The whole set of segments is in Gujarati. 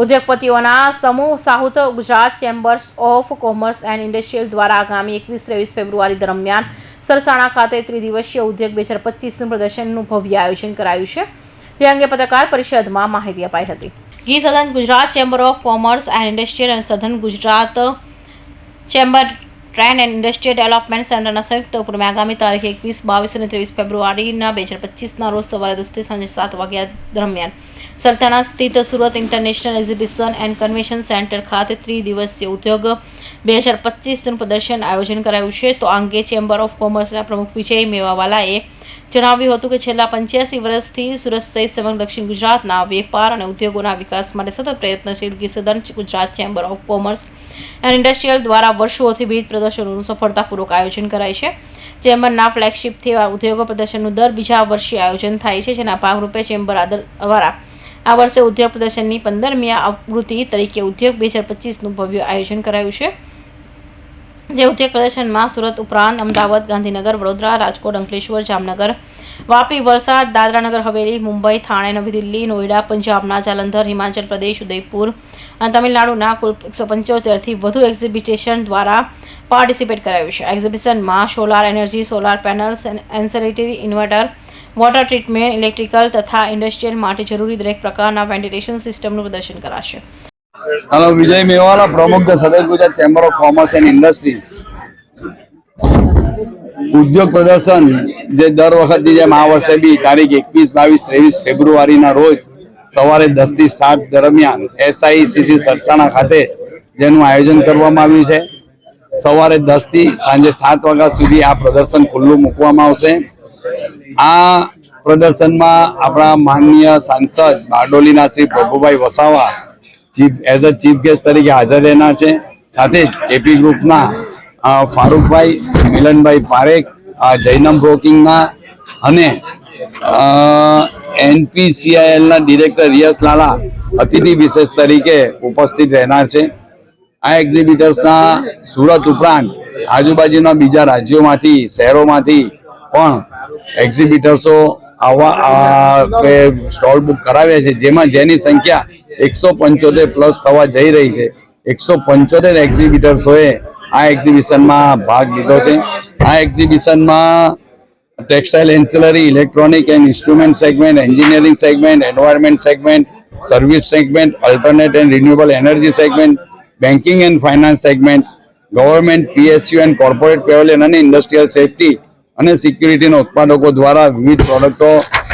ઉદ્યોગપતિઓના સમૂહ south Gujarat chambers of commerce and industrial દ્વારા આગામી 21-23 ફેબ્રુઆરી દરમિયાન સરસાણા ખાતે ત્રિદિવસીય ઉદ્યોગ 2025નું પ્રદર્શનનું ભવ્ય આયોજન કરાયું છે. તે અંગે પત્રકાર પરિષદમાં માહિતી અપાઈ હતી. ગીર સધન Gujarat chamber of commerce and industrial અને સધન Gujarat chamber trade and industrial development સેન્ટરના સંયુક્ત ઉપક્રમે આગામી તારીખ 21, 22 અને 23 ફેબ્રુઆરીના 2025ના રોજ સવારે 10 થી સાંજે 7 વાગ્યા દરમિયાન સરથાણા સ્થિત Surat international exhibition and convention centre ખાતે ત્રિદિવસીય ઉદ્યોગ 2025નું પ્રદર્શન આયોજન કરાયું છે. તો આ અંગે ચેમ્બર ઓફ કોમર્સના પ્રમુખ વિજય મેવાવાલાએ જણાવ્યું હતું કે છેલ્લા 85 વર્ષથી સુરત સહિત સમગ્ર દક્ષિણ ગુજરાતના વેપાર અને ઉદ્યોગોના વિકાસ માટે સતત પ્રયત્નશીલ ગીર સધન Gujarat chamber of commerce and industrial દ્વારા વર્ષોથી વિવિધ પ્રદર્શનોનું સફળતાપૂર્વક આયોજન કરાય છે. ચેમ્બરના ફ્લેગશિપથી ઉદ્યોગ પ્રદર્શનનું દર બીજા વર્ષે આયોજન થાય છે, જેના ભાગરૂપે ચેમ્બર દ્વારા આ વર્ષે ઉદ્યોગ પ્રદર્શનની 15મી આવૃત્તિ તરીકે ઉદ્યોગ 2025નું ભવ્ય આયોજન કરાયું છે. જે ઉદ્યોગ પ્રદર્શનમાં સુરત ઉપરાંત અમદાવાદ, ગાંધીનગર, વડોદરા, રાજકોટ, અંકલેશ્વર, જામનગર, વાપી, વલસાડ, દાદરાનગર હવેલી, મુંબઈ, થાણે, નવી દિલ્હી, નોઈડા, પંજાબના જાલંધર, હિમાચલ પ્રદેશ, ઉદયપુર અને તમિલનાડુના કુલ 175થી વધુ એક્ઝિબિશન દ્વારા પાર્ટિસિપેટ કરાયું છે. આ એક્ઝિબિશનમાં solar energy, solar panels, ancillary inverter, water treatment, electrical તથા ઇન્ડસ્ટ્રીયલ માટે જરૂરી દરેક પ્રકારના વેન્ટિલેશન સિસ્ટમનું પ્રદર્શન કરાશે. हेलो, विजय मेवाला, प्रमुख द सदर Gujarat chamber of commerce and industries. उद्योग प्रदर्शन जे दर वखतनी जेम आ वर्षे बी तारीख 21, 22, 23 फेब्रुआरीना रोज सवारे 10 થી 7 दरमियान SICC સરસાણા ખાતે જેનું આયોજન કરવામાં આવ્યું છે. સવારે 10 થી સાંજે 7 વાગ્યા સુધી આ પ્રદર્શન ખુલ્લું મૂકવામાં આવશે. આ પ્રદર્શનમાં આપણા માનનીય સાંસદ બારડોલીના Shri Prabhubhai Vasava as a chief guest તરીકે હાજર રહેનાર છે. સાથે જ કેપી ગ્રુપના ફારૂકભાઈ, મિલનભાઈ પારેખ, જૈનમ બ્રોકિંગના અને NPCILના ડિરેક્ટર યશ લાલા અતિથિ વિશેષ તરીકે ઉપસ્થિત રહેનાર છે. આ એક્ઝિબિટર્સના સુરત ઉપરાંત આજુબાજુના બીજા રાજ્યોમાંથી, શહેરોમાંથી પણ એક્ઝિબિટર્સો સ્ટોલ બુક કરાવ્યા છે, જેની સંખ્યા 175 પ્લસ થવા જઈ રહી છે. 175 એક્ઝિબિટર્સોએ આ એક્ઝિબિશનમાં ભાગ લીધો છે. આ એક્ઝિબિશનમાં textile ancillary, electronic and instrument segment, engineering segment, environment segment, service segment, alternate and renewable energy segment, banking and finance segment, government, PSU and corporate pavilion અને ઇન્ડસ્ટ્રીયલ સેફટી અને સિક્યુરિટીના ઉત્પાદકો દ્વારા વિવિધ પ્રોડક્ટો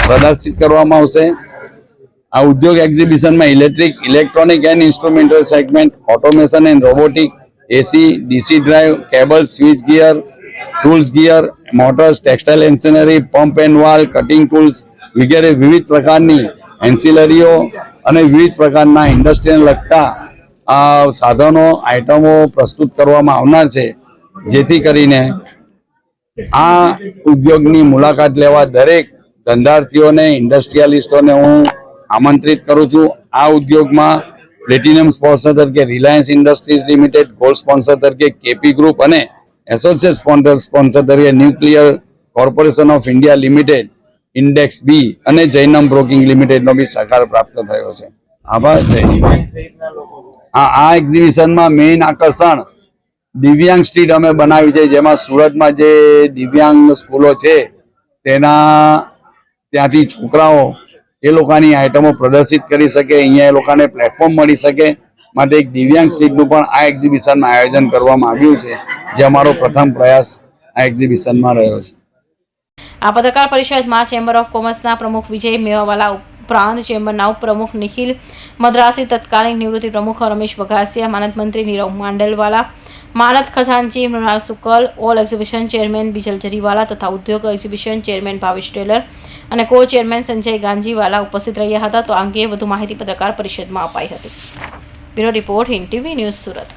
પ્રદર્શિત કરવામાં આવશે. આ ઉદ્યોગ એક્ઝિબિશનમાં electronic and instrumental segment, automation and robotic, AC, DC drive, cable, switch gear, tools gear, motors, textile ancillary, pump and valve, cutting tools વગેરે વિવિધ પ્રકારની એન્સિલરીઓ અને વિવિધ પ્રકારના ઇન્ડસ્ટ્રીને લગતા સાધનો, આઇટમો પ્રસ્તુત કરવામાં આવનાર છે. જેથી કરીને આ ઉદ્યોગની મુલાકાત લેવા દરેક ધંધાર્થીઓને, ઇન્ડસ્ટ્રીયાલિસ્ટોને હું આમંત્રિત કરું છું. આ ઉદ્યોગમાં પ્લેટિનિયમ સ્પોન્સર તરીકે Reliance Industries Limited, gold sponsor તરીકે કેપી ગ્રુપ અને એસોસિએટ સ્પોન્સર તરીકે Nuclear Corporation of India Limited, index B અને જૈનમ બ્રોકિંગ લિમિટેડનો બી સહકાર પ્રાપ્ત થયો છે. આભાર. આ એક્ઝિબિશનમાં મેઇન આકર્ષણ દિવ્યાંગ સ્ટ્રીટ અમે બનાવી છે, જેમાં સુરતમાં જે દિવ્યાંગ સ્કૂલો છે ત્યાંથી છોકરાઓ એ લોકોની આઇટમો પ્રદર્શિત કરી શકે, અહીંયા એ લોકોને પ્લેટફોર્મ મળી શકે માટે એક દિવ્યાંગ સ્ટ્રીટનું પણ આ એક્ઝિબિશનમાં આયોજન કરવામાં આવ્યું છે, જે અમારો પ્રથમ પ્રયાસ આ એક્ઝિબિશનમાં રહ્યો છે. આ પત્રકાર પરિષદમાં ચેમ્બર ઓફ કોમર્સના પ્રમુખ વિજય મેવાવાલા ઉપરાંત ચેમ્બરના ઉપપ્રમુખ નિખિલ મદ્રાસી, તત્કાલીન નિવૃત્તિ પ્રમુખ રમેશ બઘાસિયા, માનદ મંત્રી નીરવ માંડલવાલા, માનદ ખજાનચી Mrunal Sukal, all exhibition chairman Bijal Jariwala તથા ઉદ્યોગ એક્ઝિબિશન ચેરમેન ભાવેશ ટેલર અને કો ચેરમેન સંજય ગાંજીવાલા ઉપસ્થિત રહ્યા હતા. તો આ અંગે વધુ માહિતી પત્રકાર પરિષદમાં અપાઈ હતી. Bureau report, Hind TV news, Surat.